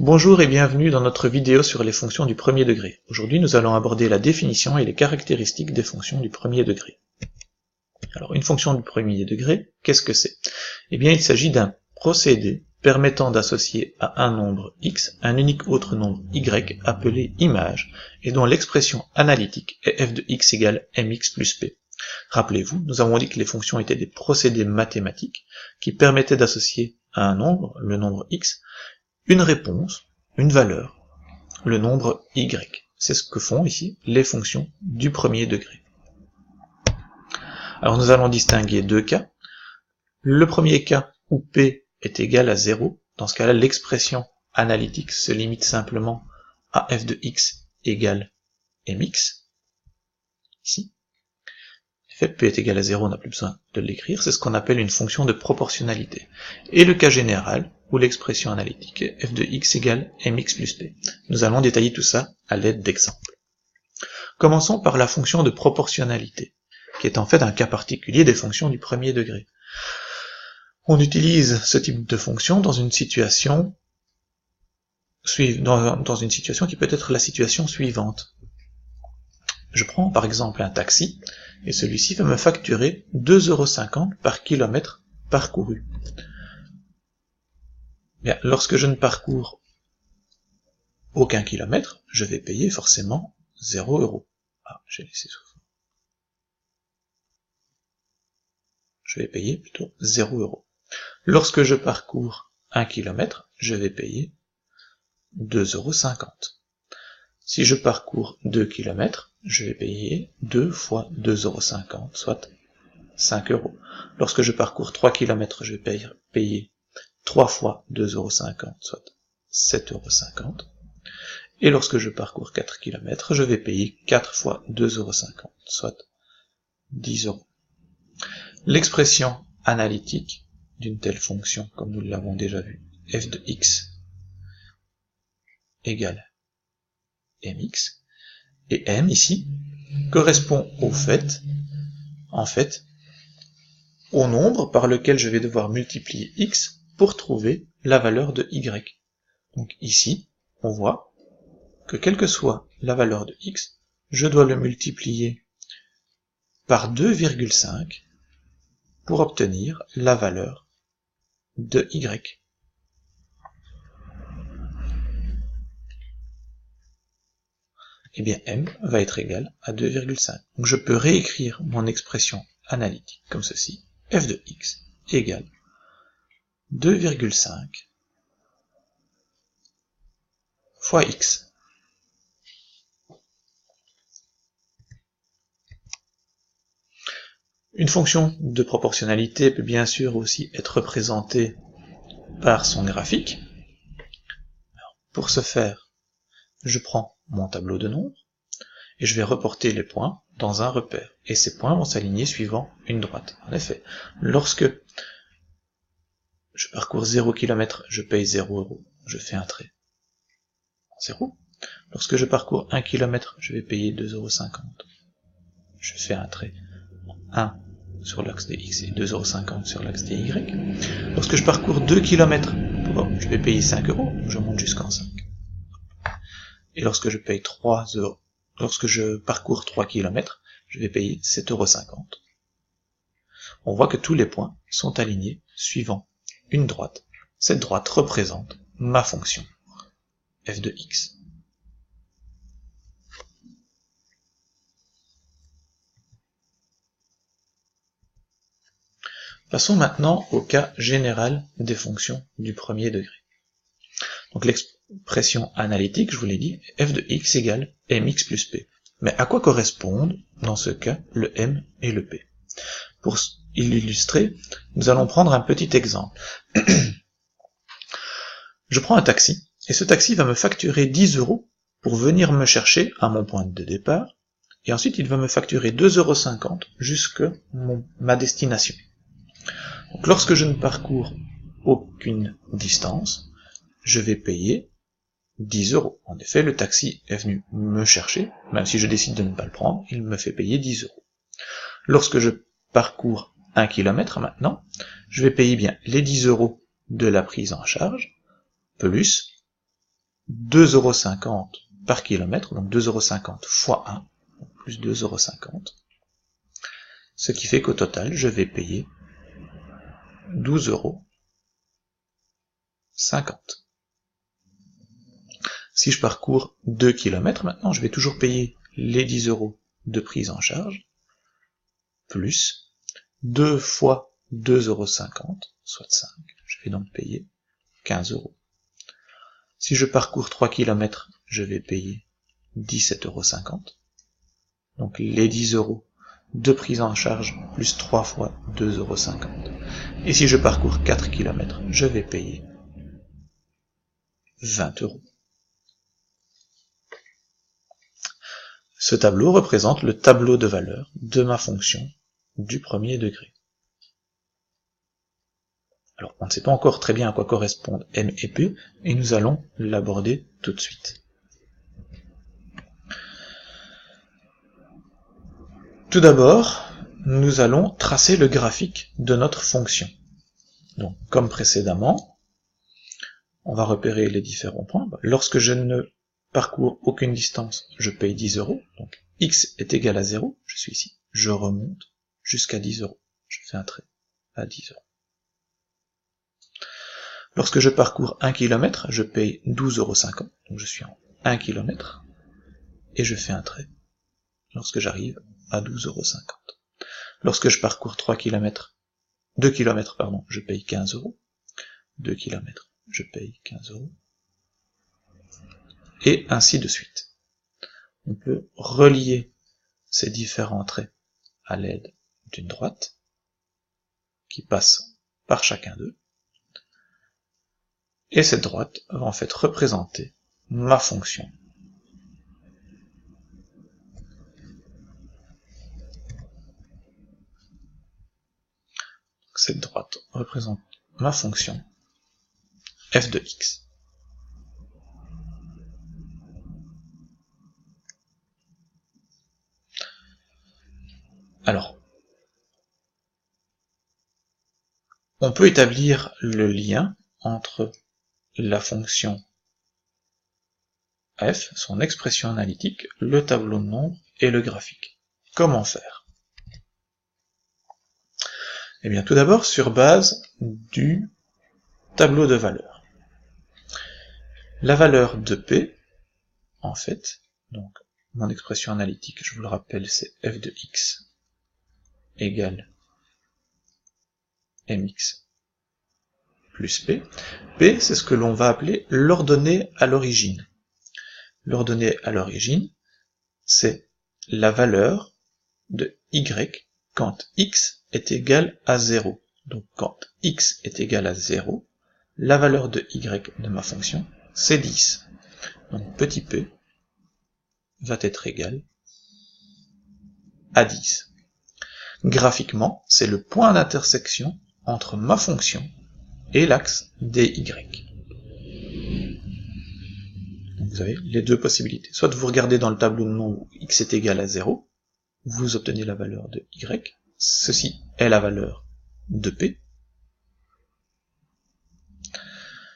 Bonjour et bienvenue dans notre vidéo sur les fonctions du premier degré. Aujourd'hui, nous allons aborder la définition et les caractéristiques des fonctions du premier degré. Alors, une fonction du premier degré, qu'est-ce que c'est? Eh bien, il s'agit d'un procédé permettant d'associer à un nombre x un unique autre nombre y appelé image, et dont l'expression analytique est f de x égale mx plus p. Rappelez-vous, nous avons dit que les fonctions étaient des procédés mathématiques qui permettaient d'associer à un nombre, le nombre x, une réponse, une valeur, le nombre y. C'est ce que font ici les fonctions du premier degré. Alors nous allons distinguer deux cas. Le premier cas où p est égal à 0, dans ce cas-là l'expression analytique se limite simplement à f de x égale mx, ici. Le fait p est égal à 0, on n'a plus besoin de l'écrire, c'est ce qu'on appelle une fonction de proportionnalité. Et le cas général, où l'expression analytique est f de x égale mx plus p. Nous allons détailler tout ça à l'aide d'exemples. Commençons par la fonction de proportionnalité, qui est en fait un cas particulier des fonctions du premier degré. On utilise ce type de fonction dans une situation qui peut être la situation suivante. Je prends par exemple un taxi, et celui-ci va me facturer 2,50 € par kilomètre parcouru. Bien, lorsque je ne parcours aucun kilomètre, je vais payer forcément 0 €. Ah, j'ai laissé souffler. Je vais payer plutôt 0 €. Lorsque je parcours 1 kilomètre, je vais payer 2,50 €. Si je parcours 2 km, je vais payer 2 fois 2,50 €, soit 5 €. Lorsque je parcours 3 km, je vais payer 3 fois 2,50 €, soit 7,50 €. Et lorsque je parcours 4 km, je vais payer 4 fois 2,50 €, soit 10 €. L'expression analytique d'une telle fonction, comme nous l'avons déjà vu, f de x égale mx, et m ici correspond au fait, au nombre par lequel je vais devoir multiplier x pour trouver la valeur de y. Donc ici, on voit que quelle que soit la valeur de x, je dois le multiplier par 2,5 pour obtenir la valeur de y. Eh bien m va être égal à 2,5. Donc je peux réécrire mon expression analytique comme ceci, f de x égale 2,5 fois x. Une fonction de proportionnalité peut bien sûr aussi être représentée par son graphique. Alors, pour ce faire, je prends mon tableau de nombres, et je vais reporter les points dans un repère. Et ces points vont s'aligner suivant une droite. En effet, lorsque je parcours 0 km, je paye 0 €, je fais un trait en 0. Lorsque je parcours 1 km, je vais payer 2,50 €. Je fais un trait en 1 sur l'axe des x et 2,50 € sur l'axe des y. Lorsque je parcours 2 km, je vais payer 5 €, je monte jusqu'en 5. Et lorsque je parcours 3 km, je vais payer 7,50 €. On voit que tous les points sont alignés suivant une droite. Cette droite représente ma fonction, f de x. Passons maintenant au cas général des fonctions du premier degré. Donc l'expression analytique, je vous l'ai dit, f de x égale mx plus p. Mais à quoi correspondent, dans ce cas, le m et le p? Pour l'illustrer, nous allons prendre un petit exemple. Je prends un taxi, et ce taxi va me facturer 10 € pour venir me chercher à mon point de départ, et ensuite il va me facturer 2,50 € jusqu'à ma destination. Donc lorsque je ne parcours aucune distance, je vais payer 10 €. En effet, le taxi est venu me chercher, même si je décide de ne pas le prendre, il me fait payer 10 €. Lorsque je parcours 1 km maintenant, je vais payer bien les 10 € de la prise en charge, plus 2,50 € par kilomètre, donc 2,50 € fois 1, plus 2,50 €, ce qui fait qu'au total, je vais payer 12,50 €. Si je parcours 2 km, maintenant, je vais toujours payer les 10 € de prise en charge, plus 2 fois 2,50 €, soit 5. Je vais donc payer 15 €. Si je parcours 3 km, je vais payer 17,50 €. Donc les 10 € de prise en charge, plus 3 fois 2,50 €. Et si je parcours 4 km, je vais payer 20 €. Ce tableau représente le tableau de valeur de ma fonction du premier degré. Alors, on ne sait pas encore très bien à quoi correspondent m et p, et nous allons l'aborder tout de suite. Tout d'abord, nous allons tracer le graphique de notre fonction. Donc, comme précédemment, on va repérer les différents points. Lorsque je ne parcours aucune distance, je paye 10 €. Donc, x est égal à 0, je suis ici. Je remonte jusqu'à 10 €. Je fais un trait à 10 €. Lorsque je parcours 1 km, je paye 12,50 €, donc je suis en 1 km, et je fais un trait lorsque j'arrive à 12,50 €. Lorsque je parcours 2 km, je paye 15 €, 2 km, je paye 15 €, et ainsi de suite. On peut relier ces différents traits à l'aide d'une droite, qui passe par chacun d'eux, et cette droite va en fait représenter ma fonction. Cette droite représente ma fonction f de x. Alors, on peut établir le lien entre la fonction f, son expression analytique, le tableau de nombres et le graphique. Comment faire? Eh bien, tout d'abord, sur base du tableau de valeurs. La valeur de p, en fait, donc mon expression analytique, je vous le rappelle, c'est f de x égale mx plus p. P, c'est ce que l'on va appeler l'ordonnée à l'origine. L'ordonnée à l'origine, c'est la valeur de y quand x est égal à 0. Donc quand x est égal à 0, la valeur de y de ma fonction, c'est 10. Donc petit p va être égal à 10. Graphiquement, c'est le point d'intersection entre ma fonction et l'axe dy. Donc vous avez les deux possibilités. Soit vous regardez dans le tableau de nombres où x est égal à 0, vous obtenez la valeur de y, ceci est la valeur de p.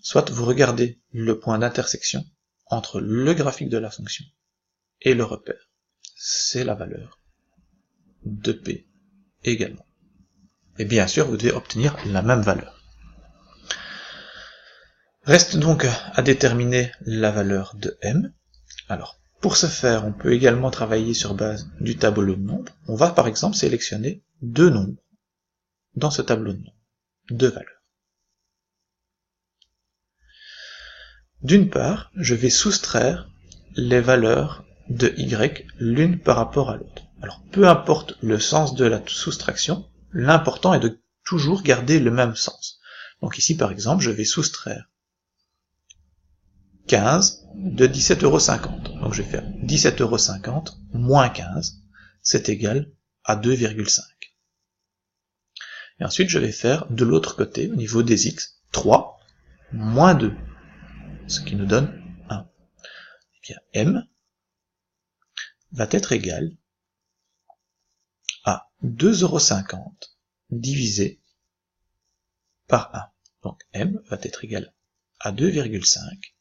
Soit vous regardez le point d'intersection entre le graphique de la fonction et le repère. C'est la valeur de p également. Et bien sûr, vous devez obtenir la même valeur. Reste donc à déterminer la valeur de m. Alors, pour ce faire, on peut également travailler sur base du tableau de nombres. On va par exemple sélectionner deux nombres dans ce tableau de nombres, deux valeurs. D'une part, je vais soustraire les valeurs de y l'une par rapport à l'autre. Alors, peu importe le sens de la soustraction, l'important est de toujours garder le même sens. Donc ici, par exemple, je vais soustraire 15 de 17,50 €. Donc je vais faire 17,50 € moins 15, c'est égal à 2,5. Et ensuite, je vais faire de l'autre côté, au niveau des x, 3 moins 2, ce qui nous donne 1. Et bien, m va être égal à 2,50 € divisé par 1. Donc m va être égal à 2,5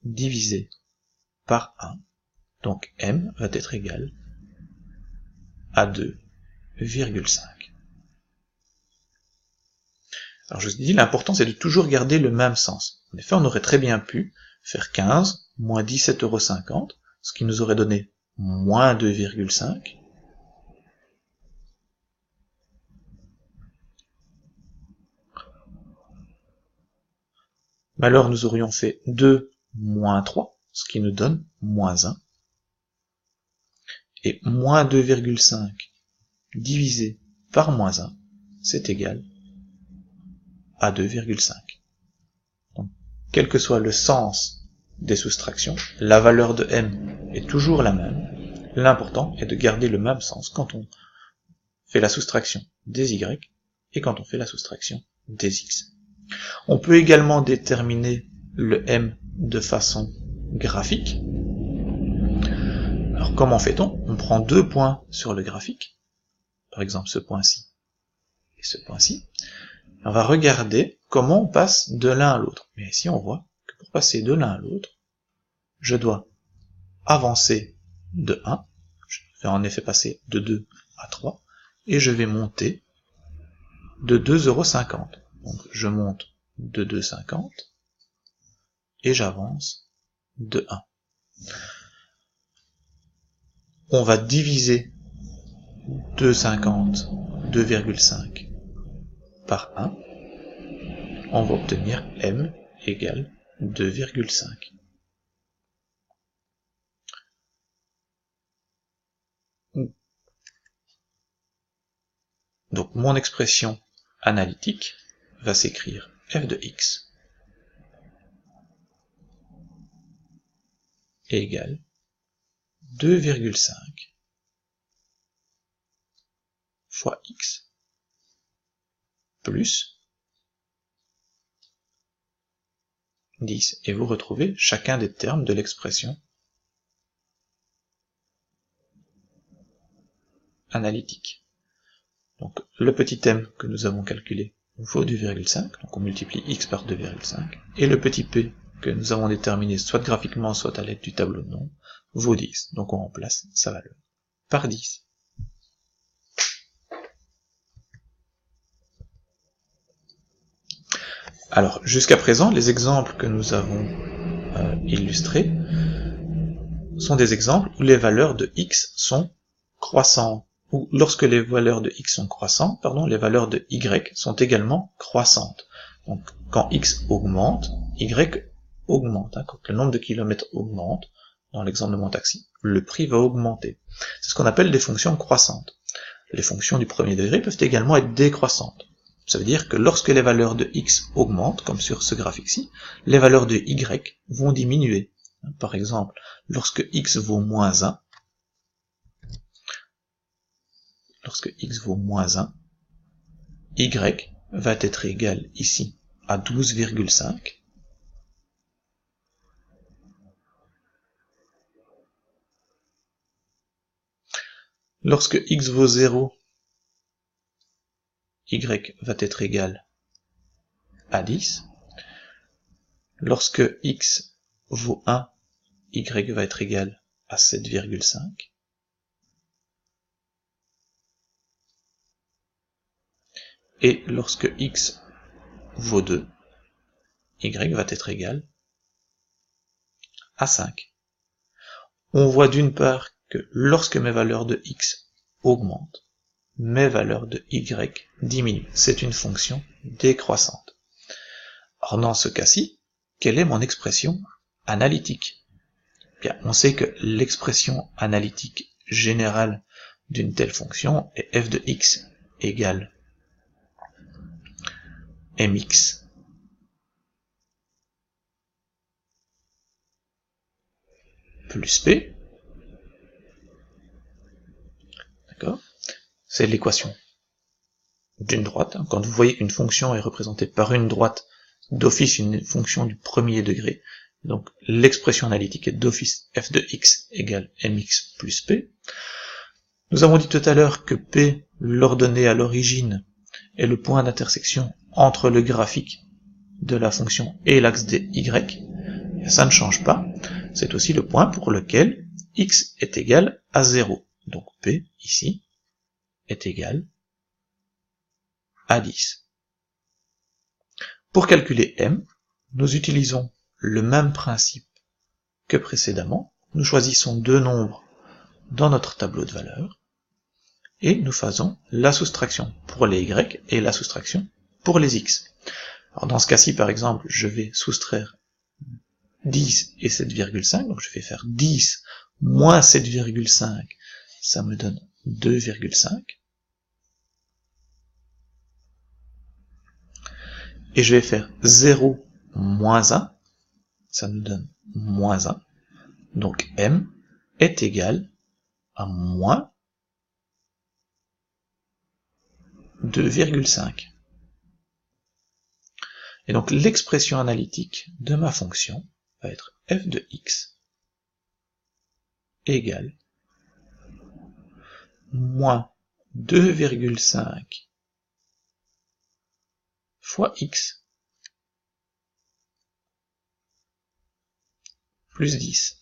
divisé par 1. Donc m va être égal à 2,5. Alors je vous ai dit, l'important c'est de toujours garder le même sens. En effet, on aurait très bien pu faire 15 moins 17,50 €, ce qui nous aurait donné moins 2,5. Mais alors nous aurions fait 2 moins 3, ce qui nous donne moins 1. Et moins 2,5 divisé par moins 1, c'est égal à 2,5. Donc, quel que soit le sens des soustractions, la valeur de m est toujours la même. L'important est de garder le même sens quand on fait la soustraction des y et quand on fait la soustraction des x. On peut également déterminer le m de façon graphique. Alors comment fait-on? On prend deux points sur le graphique, par exemple ce point-ci et ce point-ci. On va regarder comment on passe de l'un à l'autre. Mais ici on voit que pour passer de l'un à l'autre, je dois avancer de 1, je vais en effet passer de 2 à 3, et je vais monter de 2,50 €. Donc je monte de 2,50 et j'avance de 1. On va diviser 2,5 par 1. On va obtenir m égale 2,5. Donc mon expression analytique va s'écrire f de x égale 2,5 fois x plus 10. Et vous retrouvez chacun des termes de l'expression analytique. Donc le petit m que nous avons calculé vaut 2,5, donc on multiplie x par 2,5, et le petit p que nous avons déterminé soit graphiquement, soit à l'aide du tableau de nombres, vaut 10. Donc on remplace sa valeur par 10. Alors, jusqu'à présent, les exemples que nous avons illustrés sont des exemples où les valeurs de x sont croissantes, ou lorsque les valeurs de x sont croissantes, les valeurs de y sont également croissantes. Donc, quand x augmente, y augmente. Quand le nombre de kilomètres augmente, dans l'exemple de mon taxi, le prix va augmenter. C'est ce qu'on appelle des fonctions croissantes. Les fonctions du premier degré peuvent également être décroissantes. Ça veut dire que lorsque les valeurs de x augmentent, comme sur ce graphique-ci, les valeurs de y vont diminuer. Par exemple, lorsque x vaut moins 1, y va être égal ici à 12,5. Lorsque x vaut 0, y va être égal à 10. Lorsque x vaut 1, y va être égal à 7,5. Et lorsque x vaut 2, y va être égal à 5. On voit d'une part que lorsque mes valeurs de x augmentent, mes valeurs de y diminuent. C'est une fonction décroissante. Or, dans ce cas-ci, quelle est mon expression analytique? Bien, on sait que l'expression analytique générale d'une telle fonction est f de x égale mx plus p. D'accord? C'est l'équation d'une droite. Quand vous voyez qu'une fonction est représentée par une droite, d'office une fonction du premier degré, donc l'expression analytique est d'office f de x égale mx plus p. Nous avons dit tout à l'heure que p, l'ordonnée à l'origine, est le point d'intersection entre le graphique de la fonction et l'axe des y, ça ne change pas. C'est aussi le point pour lequel x est égal à 0. Donc P, ici, est égal à 10. Pour calculer M, nous utilisons le même principe que précédemment. Nous choisissons deux nombres dans notre tableau de valeurs et nous faisons la soustraction pour les y et la soustraction pour les x. Alors dans ce cas-ci, par exemple, je vais soustraire 10 et 7,5, donc je vais faire 10 moins 7,5, ça me donne 2,5. Et je vais faire 0 moins 1, ça nous donne moins 1. Donc M est égal à moins 2,5. Et donc l'expression analytique de ma fonction va être f de x égale moins 2,5 fois x plus 10.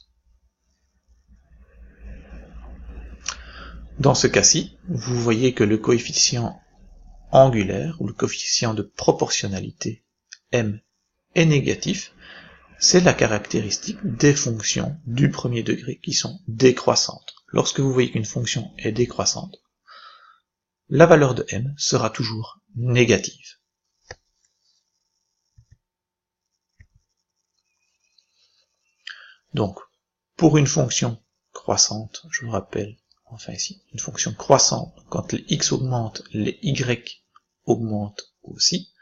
Dans ce cas-ci, vous voyez que le coefficient angulaire, ou le coefficient de proportionnalité m est négatif. C'est la caractéristique des fonctions du premier degré qui sont décroissantes. Lorsque vous voyez qu'une fonction est décroissante, la valeur de m sera toujours négative. Donc, pour une fonction croissante, je vous rappelle, enfin ici, une fonction croissante, quand les x augmentent, les y augmentent aussi.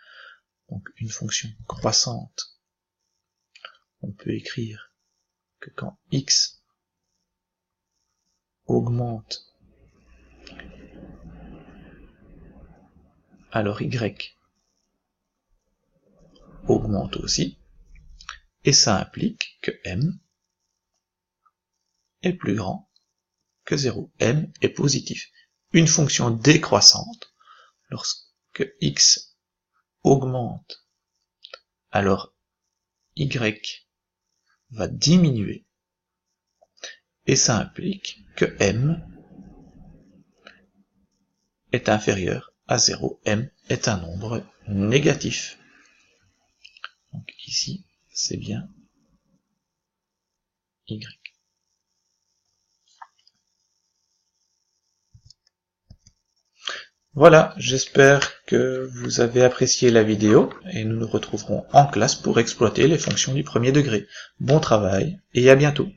Donc une fonction croissante, on peut écrire que quand x augmente, alors y augmente aussi, et ça implique que m est plus grand que 0. M est positif. Une fonction décroissante, lorsque x augmente, alors y va diminuer, et ça implique que m est inférieur à 0. M est un nombre négatif. Donc ici, c'est bien y. Voilà, j'espère que vous avez apprécié la vidéo et nous nous retrouverons en classe pour exploiter les fonctions du premier degré. Bon travail et à bientôt.